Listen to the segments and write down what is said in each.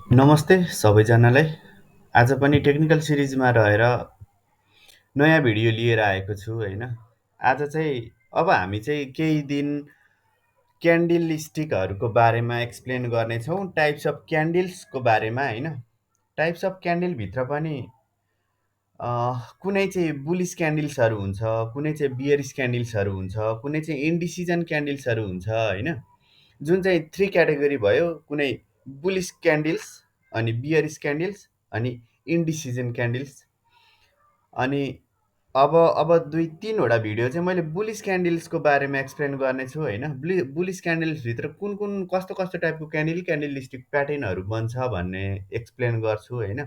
नमस्ते सबैजनालाई। आज पनि टेक्निकल सिरिजमा रहेर नयाँ भिडियो लिएर आएको छु होइन। आज चाहिँ अब हामी चाहिँ केही दिन क्यान्डल स्टिकहरूको बारेमा एक्सप्लेन गर्नेछौँ, टाइप्स अफ क्यान्डल्सको बारेमा होइन। टाइप्स अफ क्यान्डलभित्र पनि कुनै चाहिँ बुलिस क्यान्डल्सहरू हुन्छ, कुनै चाहिँ बियरिस क्यान्डल्सहरू हुन्छ, कुनै चाहिँ इन्डिसिजन क्यान्डल्सहरू हुन्छ होइन। जुन चाहिँ थ्री क्याटेगोरी भयो, कुनै बुलिस क्यान्डल्स, अनि बियरिस क्यान्डल्स, अनि इन्डिसिजन क्यान्डल्स। अनि अब दुई तिनवटा भिडियो चाहिँ मैले बुलिस क्यान्डल्सको बारेमा एक्सप्लेन गर्नेछु होइन। बुलिस क्यान्डल्सभित्र कुन कुन कस्तो कस्तो टाइपको क्यान्डल स्टिक प्याटर्नहरू बन्छ भन्ने एक्सप्लेन गर्छु होइन।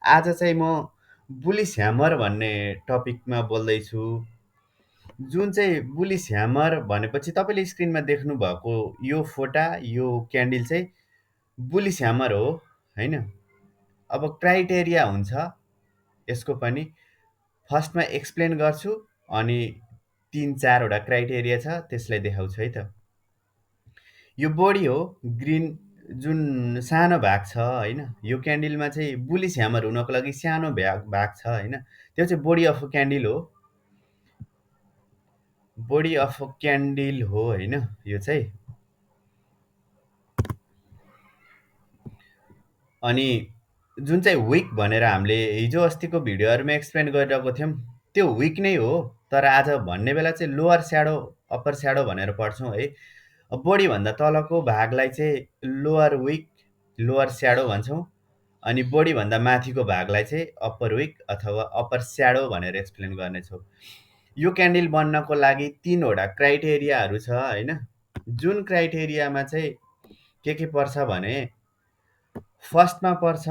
आज चाहिँ म बुलिस ह्यामर भन्ने टपिकमा बोल्दैछु। जुन चाहिँ बुलिस ह्यामर भनेपछि तपाईँले स्क्रिनमा देख्नुभएको यो फोटा यो क्यान्डल चाहिँ बुलिस ह्यामर हो होइन। अब क्राइटेरिया हुन्छ यसको पनि, फर्स्टमा एक्सप्लेन गर्छु अनि तिन चारवटा क्राइटेरिया छ त्यसलाई देखाउँछु है त। यो बडी हो, ग्रिन जुन सानो भाग छ होइन। यो क्यान्डलमा चाहिँ बुलिस ह्यामर हुनको लागि सानो भाग छ होइन, त्यो चाहिँ बडी अफ क्यान्डल हो। बडी अफ क्यान्डल हो होइन यो चाहिँ। अनि जुन चाहिँ विक भनेर हामीले हिजो अस्तिको भिडियोहरूमा एक्सप्लेन गरिरहेको थियौँ त्यो विक नै हो, तर आज भन्ने बेला चाहिँ लोवर स्याडो अप्पर स्याडो भनेर पढ्छौँ है। बडीभन्दा तलको भागलाई चाहिँ लोवर विक लोवर स्याडो भन्छौँ, अनि बडीभन्दा माथिको भागलाई चाहिँ अप्पर विक अथवा अप्पर स्याडो भनेर एक्सप्लेन गर्नेछौँ। यो क्यान्डल बन्नको लागि तिनवटा क्राइटेरियाहरू छ होइन। जुन क्राइटेरियामा चाहिँ के पर्छ भने, फर्स्टमा पर्छ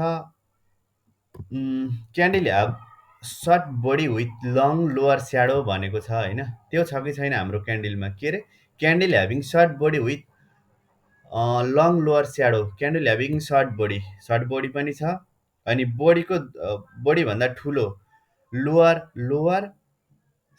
candle have short body with long lower shadow भनेको छ होइन। त्यो छ कि छैन हाम्रो क्यान्डलमा, के अरे candle having short body with long lower shadow, candle having short body पनि छ। अनि बडीको बडीभन्दा ठुलो lower lower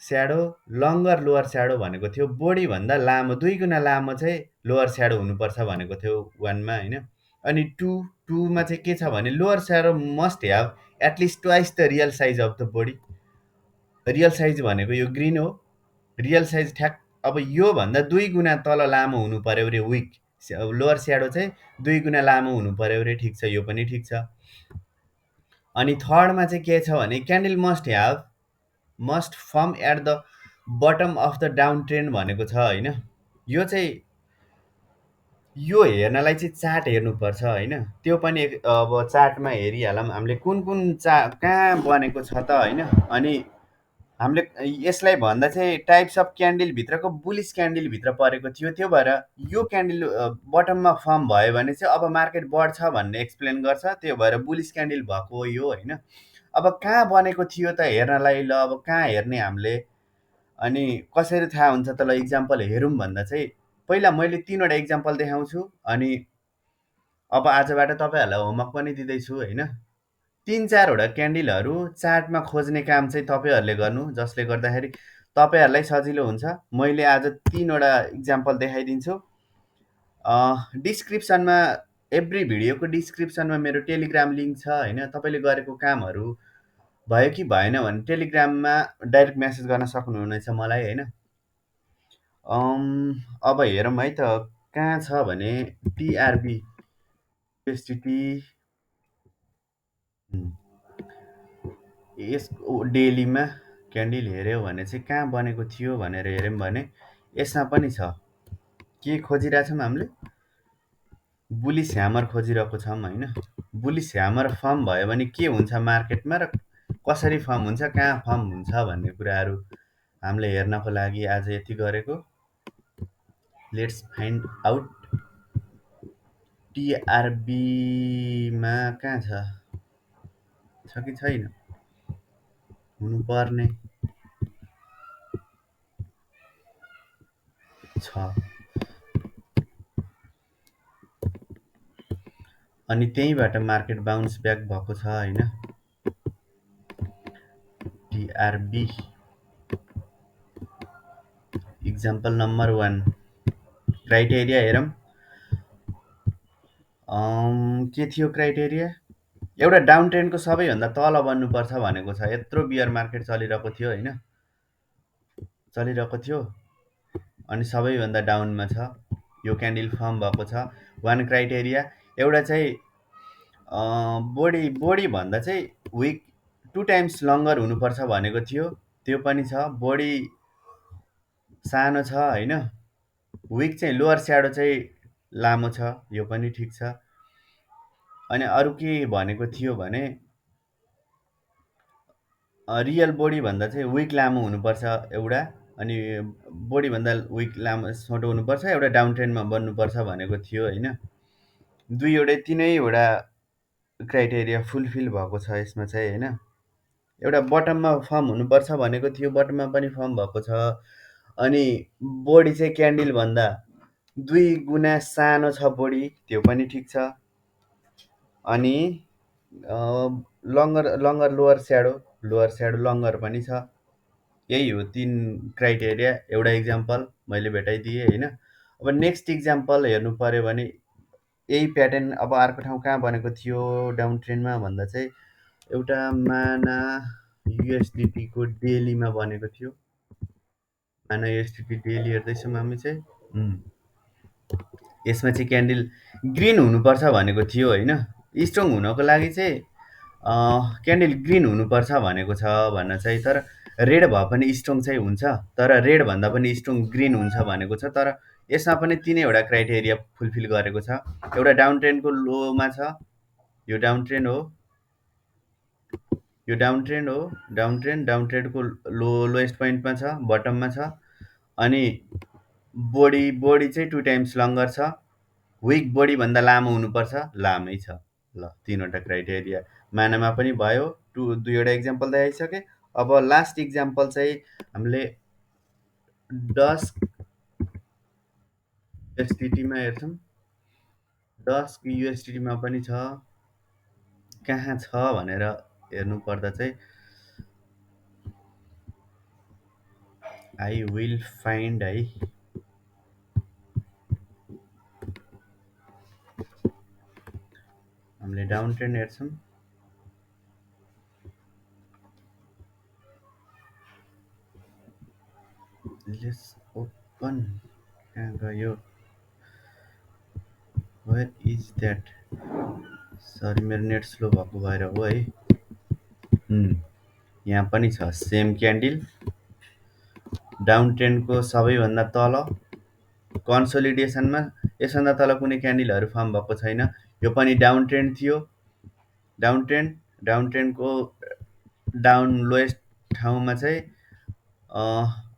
shadow, longer lower shadow भनेको थियो। बडीभन्दा लामो दुई गुणा लामो चाहिँ लोवर स्याडो हुनुपर्छ भनेको थियो वानमा होइन। अनि टूमा चाहिँ के छ भने lower shadow must have at least twice the real size of the body. Real size भनेको यो ग्रिन हो, रियल साइज ठ्याक। अब योभन्दा दुई गुणा तल लामो हुनु पऱ्यो अरे विक, लोवर स्याडो चाहिँ दुई गुणा लामो हुनु पऱ्यो अरे, ठिक छ, यो पनि ठिक छ। अनि थर्डमा चाहिँ के छ भने candle must form at the bottom of the down trend भनेको छ होइन। यो चाहिँ यो हेर्नलाई चाहिँ चार्ट हेर्नुपर्छ होइन। त्यो पनि अब चार्टमा हेरिहालौँ हामीले कुन कुन कहाँ बनेको छ त होइन। अनि हामीले यसलाई भन्दा चाहिँ टाइप्स अफ क्यान्डलभित्रको बुलिस क्यान्डलभित्र परेको थियो, त्यो भएर यो क्यान्डल बटममा फर्म भयो भने चाहिँ अब मार्केट बढ्छ भन्ने एक्सप्लेन गर्छ, त्यो भएर बुलिस क्यान्डल भएको हो यो होइन। अब कहाँ बनेको थियो त हेर्नलाई, ल अब कहाँ हेर्ने हामीले, अनि कसरी थाहा हुन्छ त, ल इक्जाम्पल हेरौँ भन्दा चाहिँ पहिला मैले तिनवटा इक्जाम्पल देखाउँछु। अनि अब आजबाट तपाईँहरूलाई होमवर्क पनि दिँदैछु होइन। तिन चारवटा क्यान्डलहरू चार्टमा खोज्ने काम चाहिँ तपाईँहरूले गर्नु, जसले गर्दाखेरि तपाईँहरूलाई सजिलो हुन्छ। मैले आज तिनवटा इक्जाम्पल देखाइदिन्छु। डिस्क्रिप्सनमा एभ्री भिडियोको डिस्क्रिप्सनमा मेरो टेलिग्राम लिङ्क छ होइन। तपाईँले गरेको कामहरू भयो कि भएन भने टेलिग्राममा डाइरेक्ट मेसेज गर्न सक्नुहुनेछ मलाई होइन। अब हेरौँ है त, कहाँ छ भने टिआरबी एसटिटी यस डेलीमा क्यान्डल हेऱ्यौँ भने चाहिँ कहाँ बनेको थियो भनेर हेऱ्यौँ भने यसमा पनि छ। के खोजिरहेछौँ हामीले, बुलिस ह्यामर खोजिरहेको छौँ होइन। बुलिस ह्यामर फर्म भयो भने के हुन्छ मार्केटमा र कसरी फर्म हुन्छ, कहाँ फर्म हुन्छ भन्ने कुराहरू हामीले हेर्नको लागि आज यति गरेको। लेट्स फाइन्ड आउट टिआरबीमा कहाँ छ कि छैन, हुनुपर्ने छ। अनि त्यहीँबाट मार्केट बााउन्स ब्याक भएको छ होइन। टिआरबी इक्जाम्पल नम्बर 1 क्राइटेरिया हेरौँ। के थियो क्राइटेरिया? एउटा डाउन ट्रेन्डको सबैभन्दा तल बन्नुपर्छ भनेको छ। यत्रो बियर मार्केट चलिरहेको थियो होइन, चलिरहेको थियो अनि सबैभन्दा डाउनमा छ। यो क्यान्डल फर्म भएको छ। वान क्राइटेरिया एउटा चाहिँ बडी भन्दा चाहिँ विक 2 टाइम्स लङ्गर हुनुपर्छ भनेको थियो, त्यो पनि छ। बडी सानो छ होइन, विक चाहिँ लोअर स्याडो चाहिँ लामो छ, यो पनि ठिक छ। अनि अरू के भनेको थियो भने रियल बडीभन्दा चाहिँ विक लामो हुनुपर्छ एउटा, अनि बडीभन्दा विक लामो छोटो हुनुपर्छ, एउटा डाउन ट्रेन्डमा बन्नुपर्छ भनेको थियो होइन। दुईवटै तिनैवटा क्राइटेरिया फुलफिल भएको छ यसमा चाहिँ होइन। एउटा बटममा फर्म हुनुपर्छ भनेको थियो, बटममा पनि फर्म भएको छ। अनि बडी चाहिँ क्यान्डलभन्दा 2 गुणा सानो छ बडी, त्यो पनि ठिक छ। अनि लङ्गर लङ्गर लोअर स्याडो लङ्गर पनि छ। यही हो 3 क्राइटेरिया। एउटा इक्जाम्पल मैले भेटाइदिएँ होइन। अब नेक्स्ट इक्जाम्पल हेर्नु पऱ्यो भने यही प्याटर्न अब अर्को ठाउँ कहाँ बनेको थियो डाउन ट्रेन्डमा भन्दा चाहिँ एउटा माना युएसडिटीको डेलीमा बनेको थियो। माना युएसडिटी डेली हेर्दैछौँ हामी चाहिँ यसमा चाहिँ क्यान्डल ग्रिन हुनुपर्छ भनेको थियो होइन। स्ट्रङ हुनको लागि चाहिँ क्यान्डल ग्रिन हुनुपर्छ भनेको छ भन्न चाहिँ, तर रेड भए पनि स्ट्रङ चाहिँ हुन्छ, तर रेड भन्दा पनि स्ट्रङ ग्रिन हुन्छ भनेको छ। तर यसमा पनि तिनैवटा क्राइटेरिया फुलफिल गरेको छ। एउटा डाउन ट्रेन्डको लोमा छ, यो डाउन ट्रेन्ड हो, यो डाउन ट्रेन्ड हो, डाउन ट्रेन्डको लोएस्ट पोइन्टमा छ, बटममा छ। अनि बडी चाहिँ 2 टाइम्स लङ्गर छ, विक बडीभन्दा लामो हुनुपर्छ, लामै छ। ल, तिनवटा क्राइटेरिया मानामा पनि भयो। दुईवटा इक्जाम्पल देखाइसकेँ। अब लास्ट इक्जाम्पल चाहिँ हामीले डस्क युएसडिटीमा हेर्छौँ। डस्क युएसडिटीमा पनि छ, कहाँ छ भनेर हेर्नु पर्दा चाहिँ आई विल फाइन्ड है। हामीले डाउन ट्रेन्ड हेर्छौँ, लेट्स ओपन, कहाँ गयो, वेयर इज द्याट, सरी मेरो नेट स्लो भएको भएर हो है। यहाँ पनि छ सेम क्यान्डल, डाउन ट्रेन्डको सबैभन्दा तल कन्सोलिडेसनमा, यसभन्दा तल कुनै क्यान्डलहरू फर्म भएको छैन। यो पनि डाउन ट्रेन्ड थियो, डाउन ट्रेन्डको डाउन लोएस्ट ठाउँमा चाहिँ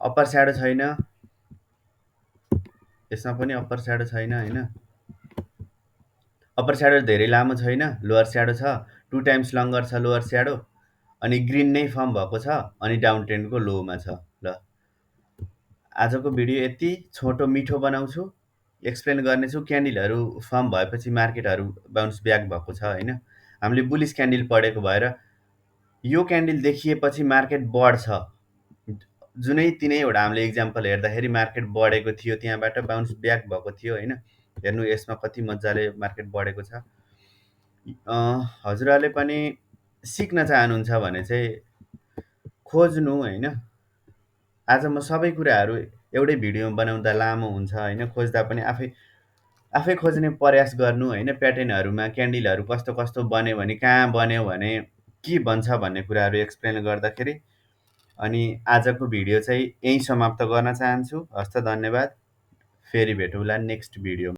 अप्पर स्याडो छैन, यसमा पनि अप्पर स्याडो छैन होइन। अप्पर स्याडो धेरै लामो छैन, लोअर स्याडो छ, 2 टाइम्स लङ्गर छ लोअर स्याडो, अनि ग्रिन नै फर्म भएको छ, अनि डाउन ट्रेन्डको लोमा छ। ल, आजको भिडियो यति छोटो मिठो बनाउँछु, एक्सप्लेन गर्नेछु। क्यान्डलहरू फर्म भएपछि मार्केटहरू बााउन्स ब्याक भएको छ होइन। हामीले बुलिस क्यान्डल पढेको भएर यो क्यान्डल देखिएपछि मार्केट बढ्छ। जुनै तिनैवटा हामीले इक्जाम्पल हेर्दाखेरि मार्केट बढेको थियो, त्यहाँबाट बााउन्स ब्याक भएको थियो होइन। हेर्नु यसमा कति मजाले मार्केट बढेको छ। हजुरहरूले पनि सिक्न चाहनुहुन्छ भने चाहिँ खोज्नु होइन। आज म सबै कुराहरू एउटै भिडियोमा बनाउँदा लामो हुन्छ होइन, खोज्दा पनि आफै खोज्ने प्रयास गर्नु होइन। प्याटर्नहरूमा क्यान्डलहरू कस्तो कस्तो बन्यो भने, कहाँ बन्यो भने के बन्छ भन्ने कुराहरू एक्सप्लेन गर्दाखेरि। अनि आजको भिडियो चाहिँ यहीँ समाप्त गर्न चाहन्छु। हस्त, धन्यवाद। फेरि भेटौँला नेक्स्ट भिडियोमा।